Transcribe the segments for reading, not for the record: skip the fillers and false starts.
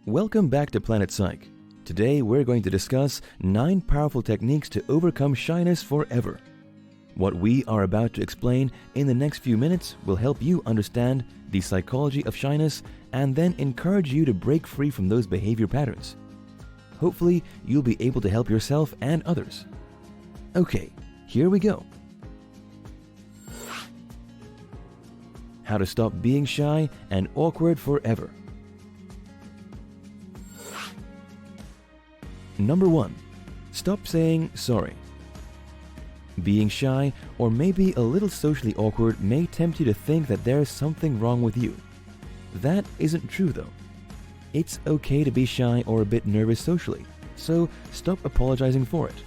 Welcome back to Planet Psych. Today we're going to discuss 9 powerful techniques to overcome shyness forever. What we are about to explain in the next few minutes will help you understand the psychology of shyness and then encourage you to break free from those behavior patterns. Hopefully, you'll be able to help yourself and others. Okay, here we go. How to stop being shy and awkward forever. Number 1. Stop saying sorry. Being shy or maybe a little socially awkward may tempt you to think that there's something wrong with you. That isn't true though. It's okay to be shy or a bit nervous socially, so stop apologizing for it.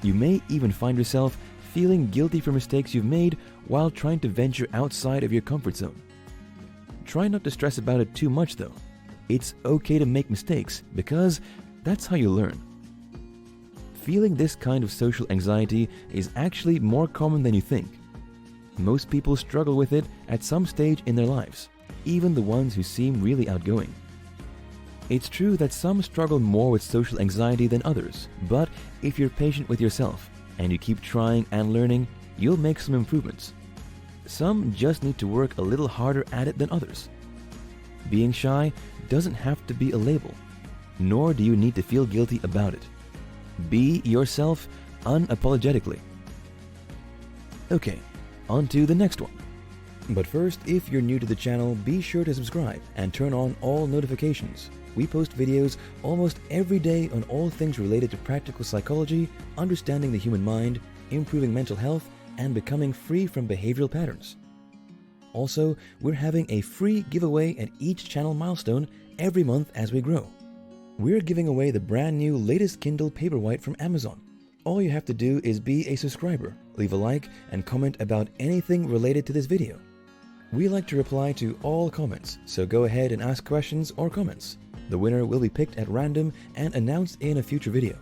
You may even find yourself feeling guilty for mistakes you've made while trying to venture outside of your comfort zone. Try not to stress about it too much though. It's okay to make mistakes because that's how you learn. Feeling this kind of social anxiety is actually more common than you think. Most people struggle with it at some stage in their lives, even the ones who seem really outgoing. It's true that some struggle more with social anxiety than others, but if you're patient with yourself and you keep trying and learning, you'll make some improvements. Some just need to work a little harder at it than others. Being shy doesn't have to be a label, nor do you need to feel guilty about it. Be yourself unapologetically. Okay, on to the next one. But first, if you're new to the channel, be sure to subscribe and turn on all notifications. We post videos almost every day on all things related to practical psychology, understanding the human mind, improving mental health, and becoming free from behavioral patterns. Also, we're having a free giveaway at each channel milestone every month as we grow. We're giving away the brand new latest Kindle Paperwhite from Amazon. All you have to do is be a subscriber, leave a like, and comment about anything related to this video. We like to reply to all comments, so go ahead and ask questions or comments. The winner will be picked at random and announced in a future video.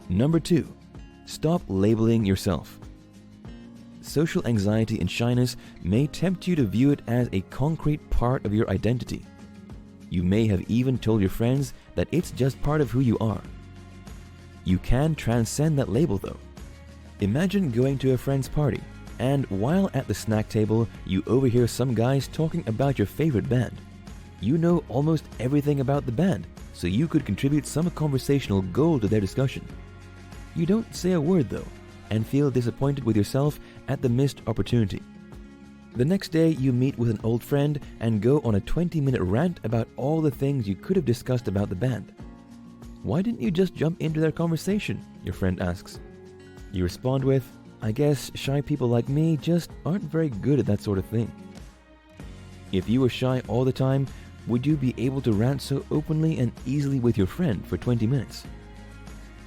Number 2. Stop labeling yourself. Social anxiety and shyness may tempt you to view it as a concrete part of your identity. You may have even told your friends that it's just part of who you are. You can transcend that label though. Imagine going to a friend's party, and while at the snack table, you overhear some guys talking about your favorite band. You know almost everything about the band, so you could contribute some conversational gold to their discussion. You don't say a word though, and feel disappointed with yourself at the missed opportunity. The next day, you meet with an old friend and go on a 20-minute rant about all the things you could have discussed about the band. "Why didn't you just jump into their conversation?" your friend asks. You respond with, "I guess shy people like me just aren't very good at that sort of thing." If you were shy all the time, would you be able to rant so openly and easily with your friend for 20 minutes?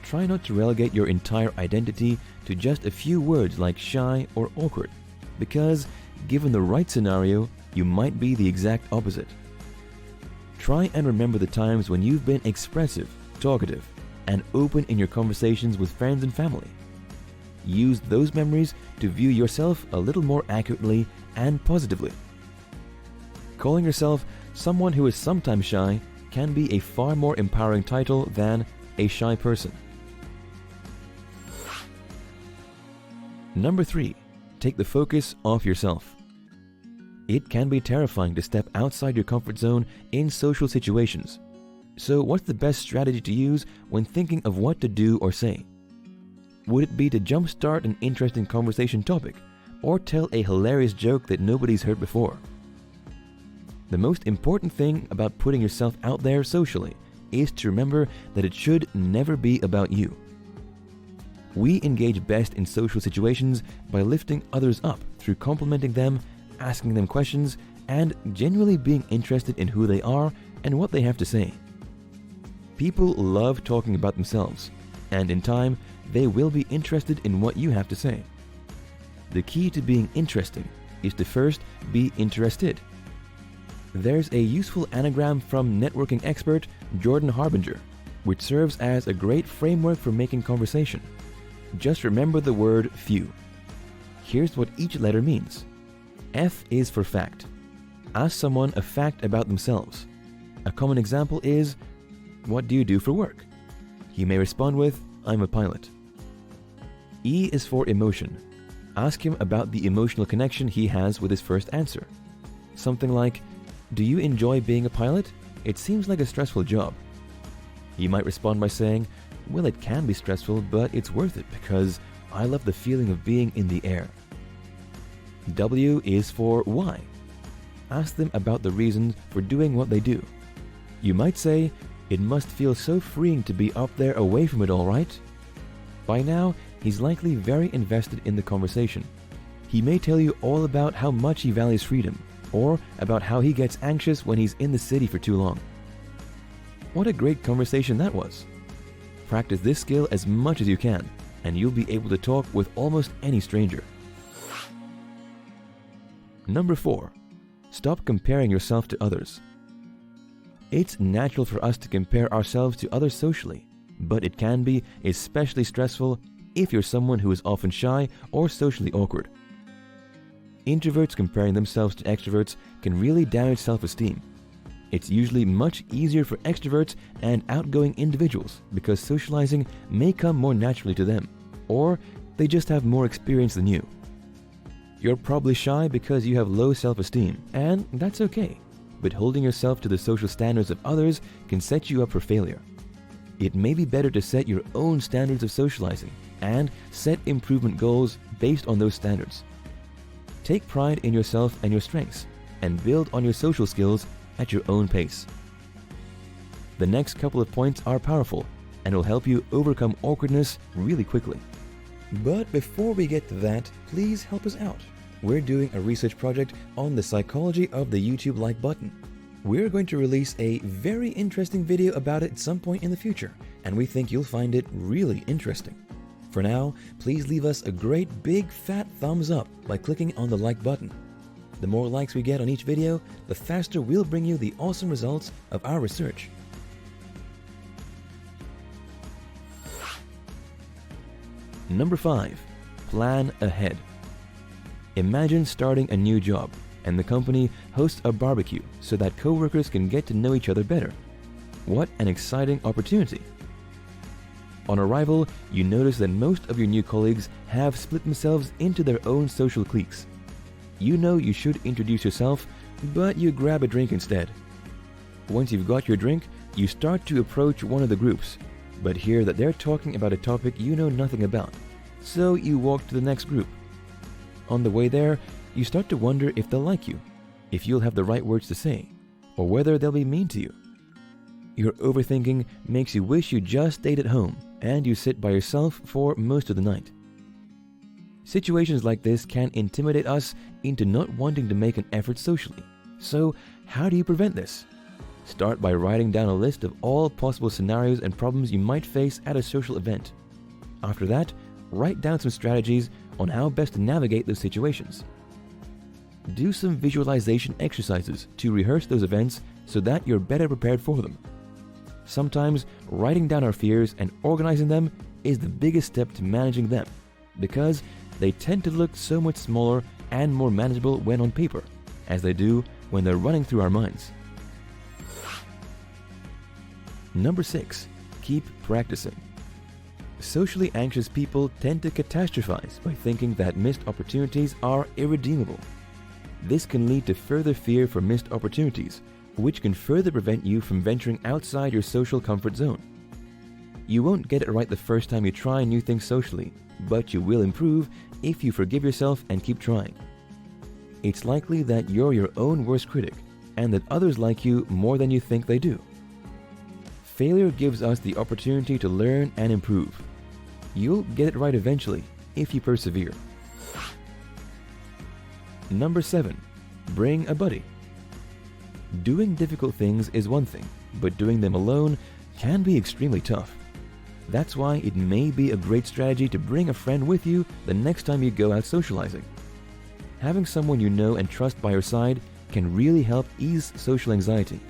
Try not to relegate your entire identity to just a few words like shy or awkward, because given the right scenario, you might be the exact opposite. Try and remember the times when you've been expressive, talkative, and open in your conversations with friends and family. Use those memories to view yourself a little more accurately and positively. Calling yourself someone who is sometimes shy can be a far more empowering title than a shy person. Number 3. Take the focus off yourself. It can be terrifying to step outside your comfort zone in social situations. So what's the best strategy to use when thinking of what to do or say? Would it be to jumpstart an interesting conversation topic or tell a hilarious joke that nobody's heard before? The most important thing about putting yourself out there socially is to remember that it should never be about you. We engage best in social situations by lifting others up through complimenting them, asking them questions, and genuinely being interested in who they are and what they have to say. People love talking about themselves, and in time, they will be interested in what you have to say. The key to being interesting is to first be interested. There's a useful anagram from networking expert Jordan Harbinger, which serves as a great framework for making conversation. Just remember the word few. Here's what each letter means. F is for fact. Ask someone a fact about themselves. A common example is, "What do you do for work?" He may respond with, "I'm a pilot." E is for emotion. Ask him about the emotional connection he has with his first answer. Something like, "Do you enjoy being a pilot? It seems like a stressful job." He might respond by saying, "Well, it can be stressful, but it's worth it because I love the feeling of being in the air." W is for why. Ask them about the reasons for doing what they do. You might say, "It must feel so freeing to be up there away from it all, right?" By now, he's likely very invested in the conversation. He may tell you all about how much he values freedom, or about how he gets anxious when he's in the city for too long. What a great conversation that was! Practice this skill as much as you can, and you'll be able to talk with almost any stranger. Number 4. Stop comparing yourself to others. It's natural for us to compare ourselves to others socially, but it can be especially stressful if you're someone who is often shy or socially awkward. Introverts comparing themselves to extroverts can really damage self-esteem. It's usually much easier for extroverts and outgoing individuals because socializing may come more naturally to them, or they just have more experience than you. You're probably shy because you have low self-esteem, and that's okay, but holding yourself to the social standards of others can set you up for failure. It may be better to set your own standards of socializing and set improvement goals based on those standards. Take pride in yourself and your strengths, and build on your social skills at your own pace. The next couple of points are powerful and will help you overcome awkwardness really quickly. But before we get to that, please help us out. We're doing a research project on the psychology of the YouTube like button. We're going to release a very interesting video about it at some point in the future, and we think you'll find it really interesting. For now, please leave us a great big fat thumbs up by clicking on the like button. The more likes we get on each video, the faster we'll bring you the awesome results of our research. Number 5. Plan ahead. Imagine starting a new job, and the company hosts a barbecue so that coworkers can get to know each other better. What an exciting opportunity! On arrival, you notice that most of your new colleagues have split themselves into their own social cliques. You know you should introduce yourself, but you grab a drink instead. Once you've got your drink, you start to approach one of the groups, but hear that they're talking about a topic you know nothing about, so you walk to the next group. On the way there, you start to wonder if they'll like you, if you'll have the right words to say, or whether they'll be mean to you. Your overthinking makes you wish you just stayed at home, and you sit by yourself for most of the night. Situations like this can intimidate us into not wanting to make an effort socially. So, how do you prevent this? Start by writing down a list of all possible scenarios and problems you might face at a social event. After that, write down some strategies on how best to navigate those situations. Do some visualization exercises to rehearse those events so that you're better prepared for them. Sometimes, writing down our fears and organizing them is the biggest step to managing them, because they tend to look so much smaller and more manageable when on paper, as they do when they're running through our minds. Number 6. Keep practicing. Socially anxious people tend to catastrophize by thinking that missed opportunities are irredeemable. This can lead to further fear for missed opportunities, which can further prevent you from venturing outside your social comfort zone. You won't get it right the first time you try new things socially, but you will improve if you forgive yourself and keep trying. It's likely that you're your own worst critic, and that others like you more than you think they do. Failure gives us the opportunity to learn and improve. You'll get it right eventually if you persevere. Number 7. Bring a buddy. Doing difficult things is one thing, but doing them alone can be extremely tough. That's why it may be a great strategy to bring a friend with you the next time you go out socializing. Having someone you know and trust by your side can really help ease social anxiety.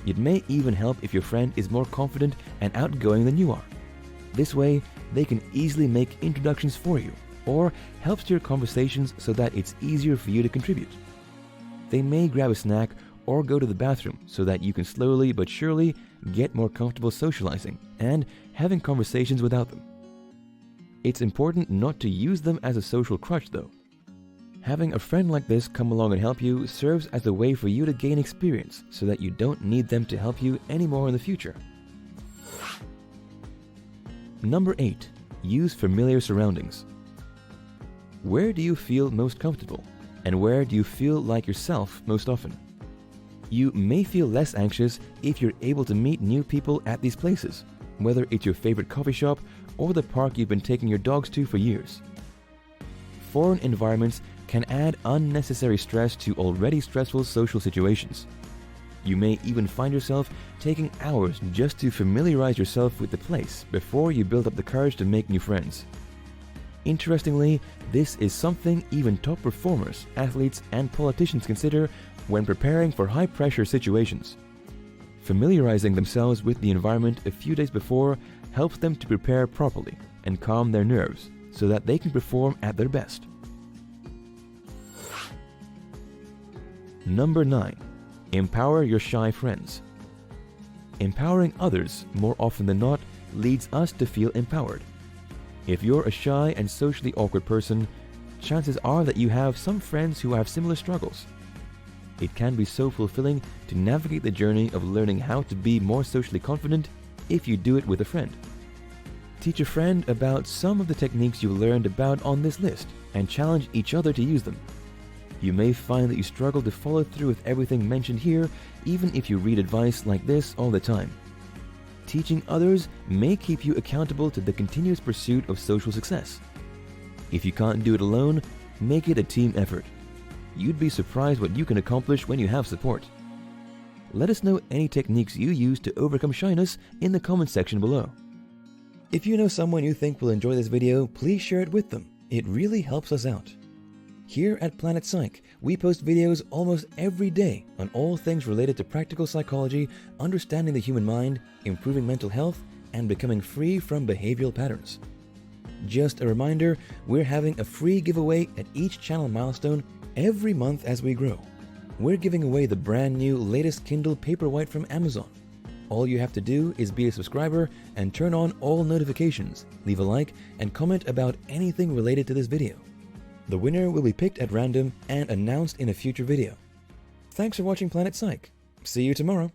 It may even help if your friend is more confident and outgoing than you are. This way, they can easily make introductions for you, or help steer conversations so that it's easier for you to contribute. they may grab a snack or go to the bathroom so that you can slowly but surely get more comfortable socializing and having conversations without them. It's important not to use them as a social crutch though. Having a friend like this come along and help you serves as a way for you to gain experience so that you don't need them to help you anymore in the future. Number 8. Use familiar surroundings. Where do you feel most comfortable? And where do you feel like yourself most often? You may feel less anxious if you're able to meet new people at these places, whether it's your favorite coffee shop or the park you've been taking your dogs to for years. Foreign environments can add unnecessary stress to already stressful social situations. You may even find yourself taking hours just to familiarize yourself with the place before you build up the courage to make new friends. Interestingly, this is something even top performers, athletes, and politicians consider when preparing for high-pressure situations. Familiarizing themselves with the environment a few days before helps them to prepare properly and calm their nerves so that they can perform at their best. Number 9. Empower your shy friends. Empowering others, more often than not, leads us to feel empowered. If you're a shy and socially awkward person, chances are that you have some friends who have similar struggles. It can be so fulfilling to navigate the journey of learning how to be more socially confident if you do it with a friend. Teach a friend about some of the techniques you learned about on this list and challenge each other to use them. You may find that you struggle to follow through with everything mentioned here, even if you read advice like this all the time. Teaching others may keep you accountable to the continuous pursuit of social success. If you can't do it alone, make it a team effort. You'd be surprised what you can accomplish when you have support. Let us know any techniques you use to overcome shyness in the comment section below. If you know someone you think will enjoy this video, please share it with them. It really helps us out. Here at Planet Psych, we post videos almost every day on all things related to practical psychology, understanding the human mind, improving mental health, and becoming free from behavioral patterns. Just a reminder, we're having a free giveaway at each channel milestone every month as we grow. We're giving away the brand new latest Kindle Paperwhite from Amazon. All you have to do is be a subscriber and turn on all notifications, leave a like, and comment about anything related to this video. The winner will be picked at random and announced in a future video. Thanks for watching Planet Psych. See you tomorrow.